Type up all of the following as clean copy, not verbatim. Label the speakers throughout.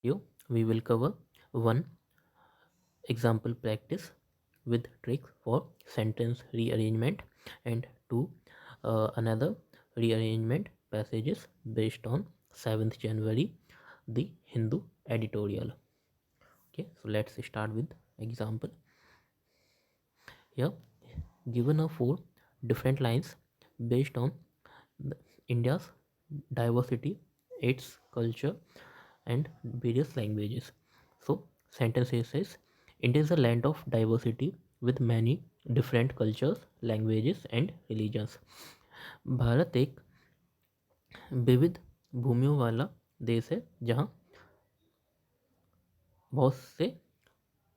Speaker 1: video, we will cover one example practice with tricks for sentence rearrangement and two another rearrangement passages based on 7th January, the Hindu editorial. Okay, so let's start with example. Here, given a four different lines based on India's diversity, its culture, and various languages. So, sentence says India is a land of diversity with many different cultures, languages, and religions. Bharat एक विविध भूमियों वाला देश है जहाँ बहुत से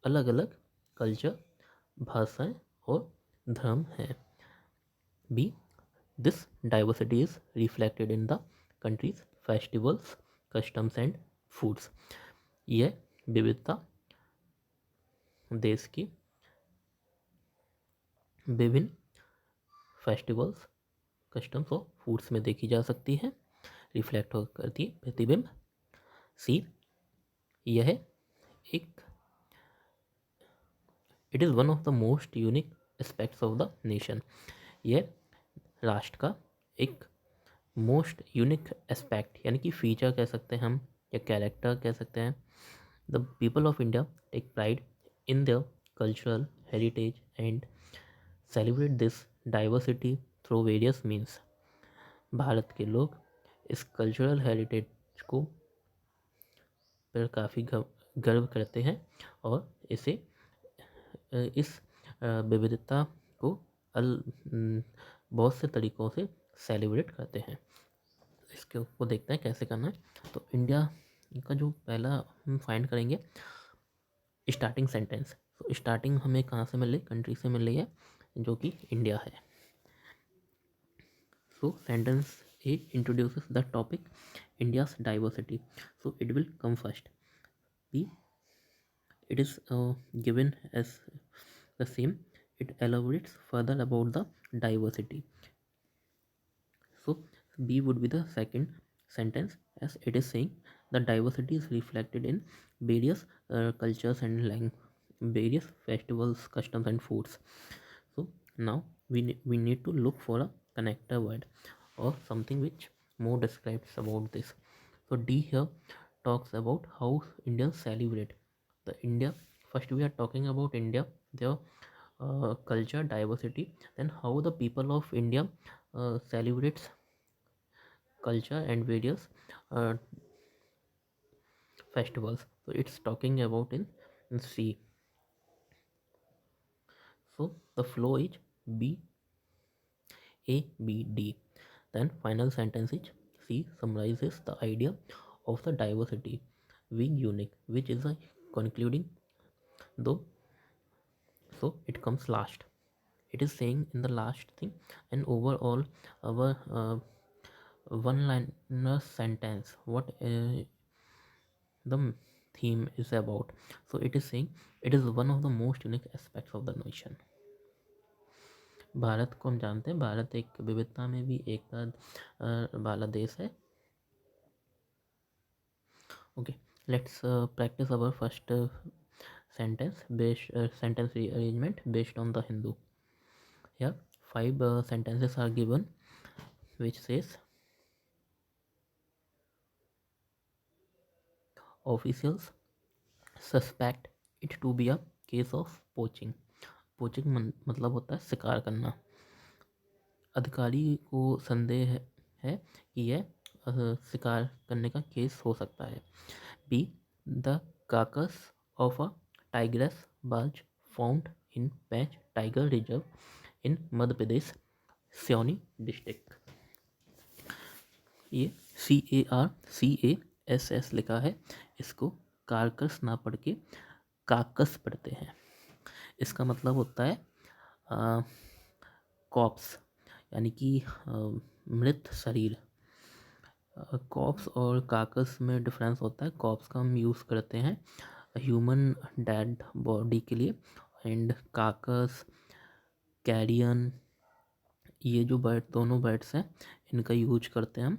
Speaker 1: अलग अलग कल्चर, भाषाएं और धर्म हैं. B, this diversity is reflected in the country's festivals, customs and foods. यह विविधता देश की विभिन्न फेस्टिवल्स, कस्टम्स और फूड्स में देखी जा सकती है. रिफ्लेक्ट करती है प्रतिबिंब. सी, यह एक it is one of the most unique aspects of the nation. यह राष्ट्र का एक मोस्ट यूनिक एस्पेक्ट यानी कि फीचर कह सकते हैं हम या कैरेक्टर कह सकते हैं. The people of India take pride in their cultural heritage and celebrate this diversity through various means. Bharat के लोग इस कल्चरल हेरिटेज को पर काफ़ी गर्व करते हैं और इसे इस विविधता को बहुत से तरीक़ों से सेलिब्रेट करते हैं. इसके को देखते हैं कैसे करना है. तो इंडिया का जो पहला हम फाइंड करेंगे स्टार्टिंग सेंटेंस. तो स्टार्टिंग हमें कहाँ से मिल रही, कंट्री से मिल रही है जो कि इंडिया है. So sentence A introduces the topic India's diversity. So it will come first. B, it is given as the same. It elaborates further about the diversity. So B would be the second sentence, as it is saying the diversity is reflected in various cultures and various festivals, customs and foods. So now we need to look for a connector word or something which more describes about this. So D here talks about how Indians celebrate the India. First we are talking about India, their culture diversity, then how the people of India celebrates culture and various festivals. So it's talking about in C. So the flow is B A B D. Then final sentence is C summarizes the idea of the diversity being unique, which is a concluding though. So it comes last. It is saying in the last thing and overall our one liner sentence what the theme is about. So it is saying it is one of the most unique aspects of the nation. Bharat को हम जानते हैं, भारत एक विविधता में भी एकता वाला देश है. Okay, let's practice our first sentence rearrangement based on the Hindu. Here 5 sentences are given which says officials suspect it to be a case of poaching. Poaching मतलब होता है शिकार करना. अधिकारी को संदेह है कि यह शिकार करने का केस हो सकता है. B, the carcass of a tigress was found in Pench tiger reserve in Madhya Pradesh, Seoni district. ये CARCASS लिखा है, इसको कार्कस ना पढ़ के काकस पढ़ते हैं. इसका मतलब होता है कॉप्स यानी कि मृत शरीर. कॉप्स और काकस में डिफरेंस होता है. कॉप्स का हम यूज़ करते हैं ह्यूमन डेड बॉडी के लिए एंड काकस, कैरियन, ये जो बर्ड दोनों बर्ड्स हैं इनका यूज करते हैं हम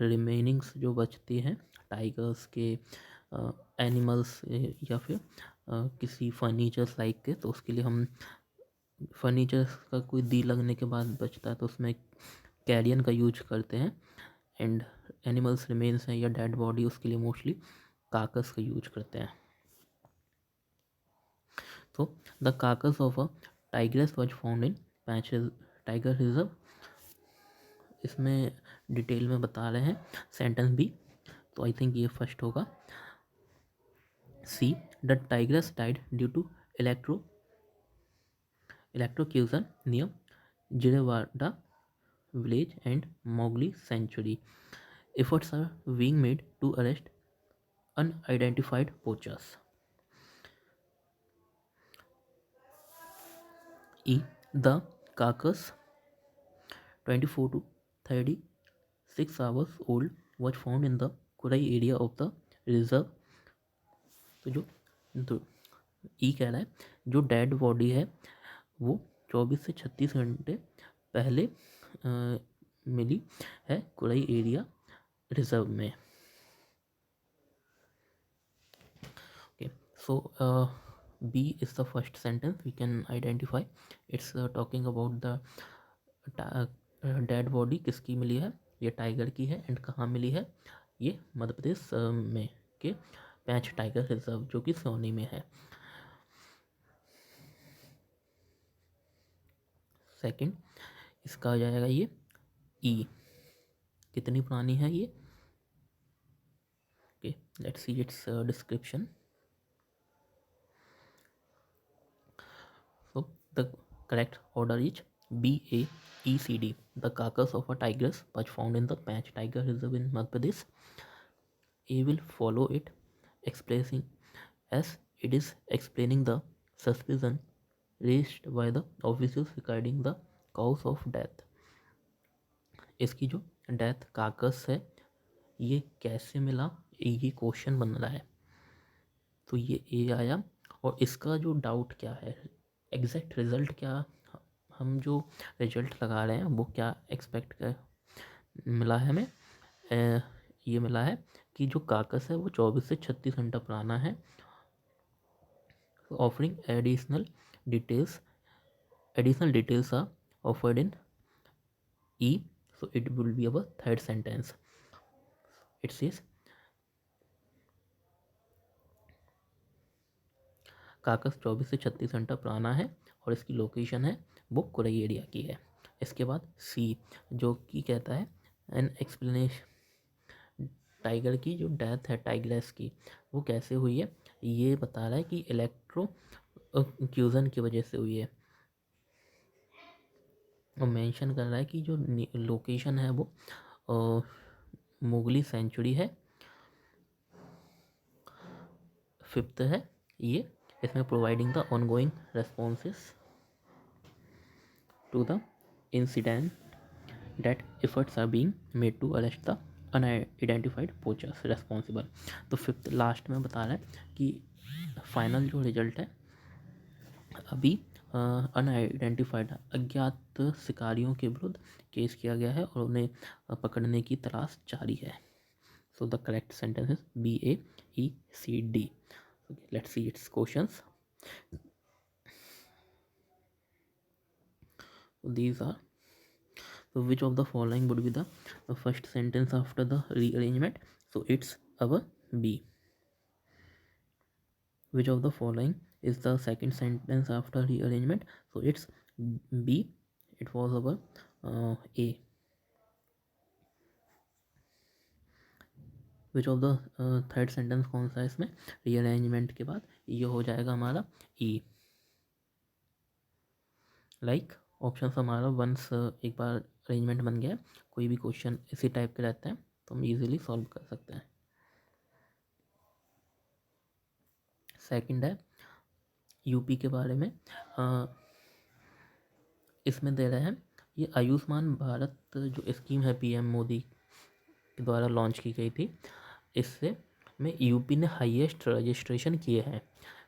Speaker 1: रिमेनिंग्स जो बचती हैं टाइगर्स के एनिमल्स या फिर किसी फर्नीचर्स लाइक के, तो उसके लिए हम फर्नीचर्स का कोई दी लगने के बाद बचता है तो उसमें कैरियन का यूज करते हैं। एंड एनिमल्स रिमेन्स हैं या डेड बॉडी, उसके लिए मोस्टली काकस का यूज करते हैं। तो the carcass of a tigress was found in Pench tiger reserve. इसमें डिटेल में बता रहे हैं सेंटेंस भी, तो आई थिंक ये फर्स्ट होगा। C the tigress died due to electrocution near Jirewada village and Mowgli sanctuary. Efforts are being made to arrest unidentified poachers. E. The carcass, 24 to 36 hours old, was found in the Kurai area of the reserve. तो जो ई कह रहा है जो dead body है वो 24 से 36 घंटे पहले मिली है कुराई एरिया रिजर्व में। Okay, so B is the first sentence we can identify. It's talking about the dead body किसकी मिली है, ये टाइगर की है। एंड कहाँ मिली है, ये मध्य प्रदेश में के पैंच टाइगर रिजर्व जो कि सोनी में है। सेकंड इसका हो जाएगा ये ई, कितनी पुरानी है ये। Okay, let's see it's description. So the correct order is B A E C D. The carcass of a tigress was found in the Panch Tiger Reserve in Madhya Pradesh. A will follow it, expressing as it is explaining the suspicion raised by the officials regarding the cause of death. इसकी जो death carcass है ये कैसे मिला, ये question बन रहा है। तो ये ए आया, और इसका जो डाउट क्या है, एग्जैक्ट रिजल्ट क्या, हम जो रिजल्ट लगा रहे हैं वो क्या एक्सपेक्ट कर मिला है हमें। ये मिला है कि जो कार्कस है वो 24 से 36 घंटा पुराना है। Offering additional details are offered in E, so it will be our third sentence. It says carcass 24 से 36 घंटा पुराना है और इसकी लोकेशन है वो कुरई एरिया की है। इसके बाद सी जो कि कहता है एन एक्सप्लेनेशन, टाइगर की जो डेथ है टाइग्रेस की वो कैसे हुई है, ये बता रहा है कि इलेक्ट्रोक्यूजन की वजह से हुई है। और मेंशन कर रहा है कि जो लोकेशन है वो मुगली सेंचुरी है, 5th है ये। इसमें providing the ongoing responses to the incident that efforts are being made to arrest the unidentified poachers responsible। तो 5th लास्ट में बता रहा है कि फाइनल जो रिजल्ट है अभी अनआइडेंटिफाइड अज्ञात शिकारियों के विरुद्ध केस किया गया है और उन्हें पकड़ने की तलाश जारी है। So the correct sentence is BAECD। Let's see it's questions. These are, so which of the following would be the first sentence after the rearrangement? So it's our B. Which of the following is the second sentence after rearrangement? So it's B. It was our A. Which of the third sentence कौन सा है इसमें rearrangement के बाद, ये हो जाएगा हमारा E। लाइक ऑप्शन हमारा वंस एक बार अरेंजमेंट बन गया, कोई भी क्वेश्चन इसी टाइप के रहते हैं तो हम इजीली सॉल्व कर सकते हैं। सेकंड है यूपी के बारे में। इसमें दे रहे हैं ये आयुष्मान भारत जो स्कीम है पीएम मोदी के द्वारा लॉन्च की गई थी, इससे में यूपी ने हाईएस्ट रजिस्ट्रेशन किए हैं।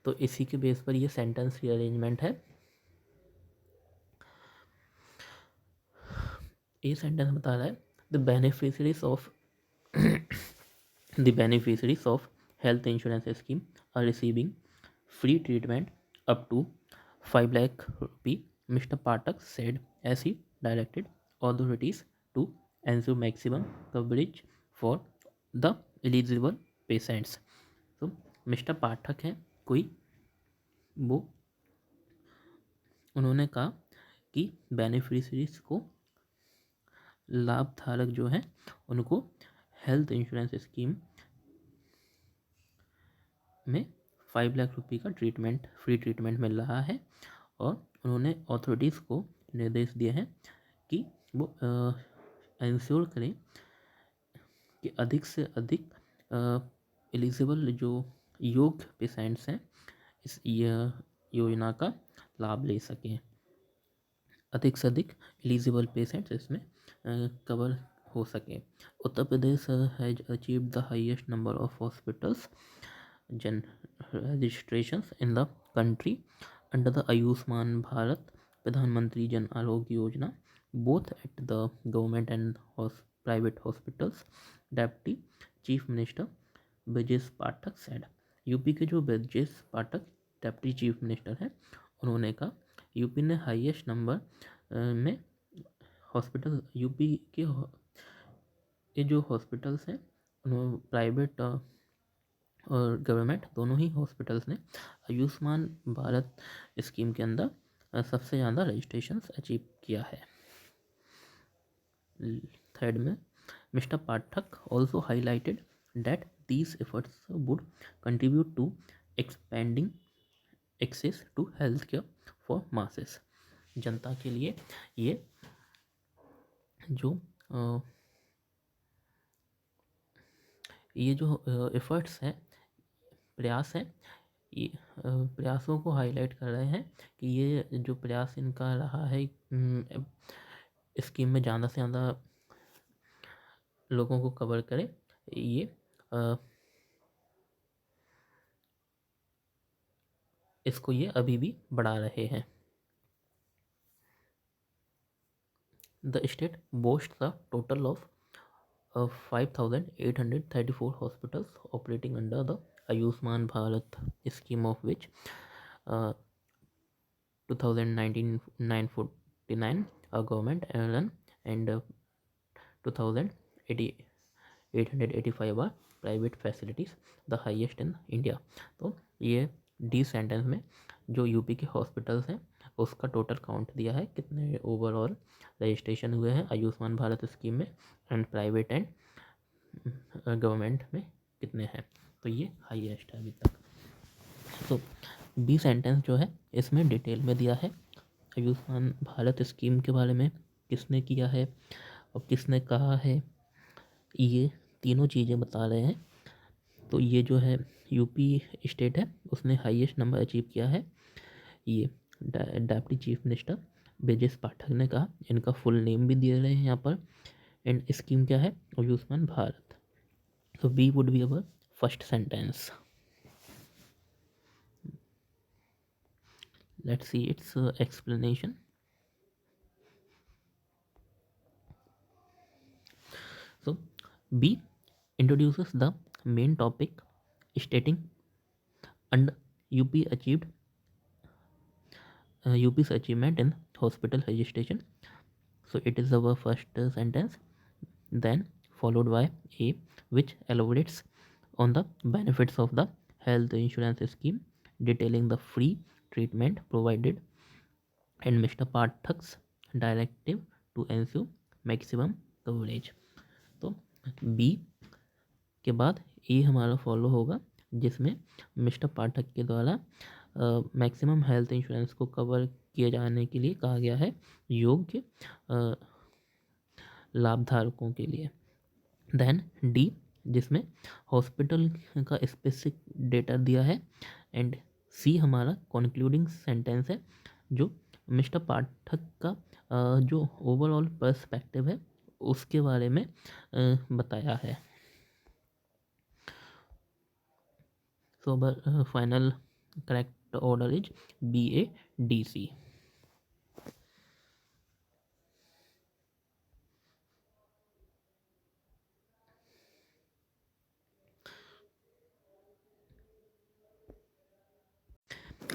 Speaker 1: तो इसी के बेस पर ये सेंटेंस रीअरेंजमेंट है। ये सेंटेंस बता रहा है the beneficiaries of health insurance scheme are receiving free treatment up to 5 lakh rupee, Mr. Patak said as he directed authorities to ensure maximum coverage for the eligible patients. तो mister पाठक हैं कोई, वो उन्होंने कहा कि बेनिफिशरीज को, लाभधारक जो हैं उनको हेल्थ इंश्योरेंस स्कीम में 5 लाख रुपये का फ्री ट्रीटमेंट मिल रहा है। और उन्होंने अथॉरिटीज़ को निर्देश दिए हैं कि वो इंश्योर करें कि अधिक से अधिक एलिजिबल जो योग्य पेशेंट्स हैं इस योजना का लाभ ले सकें। अधिक से अधिक एलिजिबल पेशेंट्स इसमें कवर हो सके। Uttar Pradesh has achieved the highest number of hospitals registrations in the country under the Ayushman Bharat प्रधानमंत्री Jan Arogya Yojana, both at the government and private hospitals, Deputy Chief Minister Brajesh Pathak said। UP के जो Brajesh Pathak deputy chief minister हैं उन्होंने कहा UP ने highest number में hospital, UP के ये जो हॉस्पिटल्स हैं प्राइवेट और गवर्नमेंट दोनों ही हॉस्पिटल्स ने आयुष्मान भारत स्कीम के अंदर सबसे ज़्यादा रजिस्ट्रेशंस अचीव किया है। थर्ड में mister Pathak also highlighted that these efforts would contribute to expanding access to health care for masses. जनता के लिए ये जो एफर्ट्स हैं, प्रयास हैं, ये प्रयासों को हाईलाइट कर रहे हैं कि ये जो प्रयास इनका रहा है स्कीम में ज़्यादा से ज़्यादा लोगों को कवर करे, ये इसको ये अभी भी बढ़ा रहे हैं। The state बोस्ट्स a total of 5,834 hospitals operating under the Ayushman Bharat scheme, of which 2019 949 are government run and 2,885 are private facilities, the highest in India। तो ये डी सेंटेंस में जो यूपी के हॉस्पिटल्स हैं उसका टोटल काउंट दिया है, कितने ओवरऑल रजिस्ट्रेशन हुए हैं आयुष्मान भारत स्कीम में, एंड प्राइवेट एंड गवर्नमेंट में कितने हैं। तो ये हाईएस्ट है अभी तक। तो बी सेंटेंस जो है इसमें डिटेल में दिया है आयुष्मान भारत स्कीम के बारे में, किसने किया है और किसने कहा है, ये तीनों चीज़ें बता रहे हैं। तो ये जो है यूपी स्टेट है उसने हाईएस्ट नंबर अचीव किया है। ये deputy chief minister Brajesh Pathak ने कहा, इनका फुल नेम भी दिए रहे हैं यहाँ पर, एंड स्कीम क्या है आयुष्मान भारत। तो B would be our first sentence. Let's see its explanation. So B introduces the main topic stating and UP's achievement in hospital registration. So it is our first sentence, then followed by A, which elaborates on the benefits of the health insurance scheme, detailing the free treatment provided and Mr. Pathak's directive to ensure maximum coverage। तो B के बाद ए हमारा follow होगा जिसमें mister पाठक के द्वारा maximum health insurance को cover किए जाने के लिए कहा गया है योग्य लाभधारकों के लिए। देन डी जिसमें हॉस्पिटल का स्पेसिफिक डेटा दिया है, एंड सी हमारा कंक्लूडिंग सेंटेंस है जो मिस्टर पाठक का जो ओवरऑल पर्सपेक्टिव है उसके बारे में बताया है। So final correct order is BADC।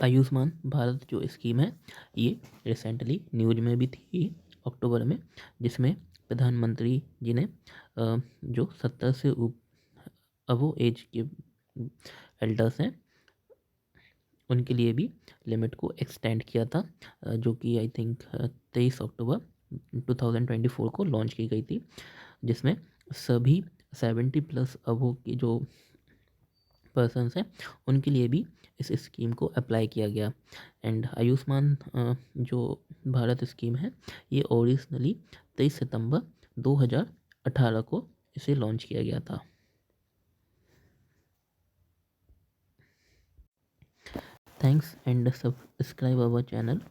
Speaker 1: Ayushman Bharat जो स्कीम है ये रिसेंटली न्यूज में भी थी अक्टूबर में, जिसमें प्रधानमंत्री जी ने जो 70 से अबो एज के एल्डर्स हैं उनके लिए भी लिमिट को एक्सटेंड किया था, जो कि आई थिंक 23 अक्टूबर 2024 को लॉन्च की गई थी, जिसमें सभी 70 प्लस अबो की जो पर्सन्स हैं उनके लिए भी इस स्कीम को अप्लाई किया गया। एंड आयुष्मान जो भारत स्कीम है ये ओरिजिनली 23 सितंबर 2018 को इसे लॉन्च किया गया था। Thanks and subscribe our channel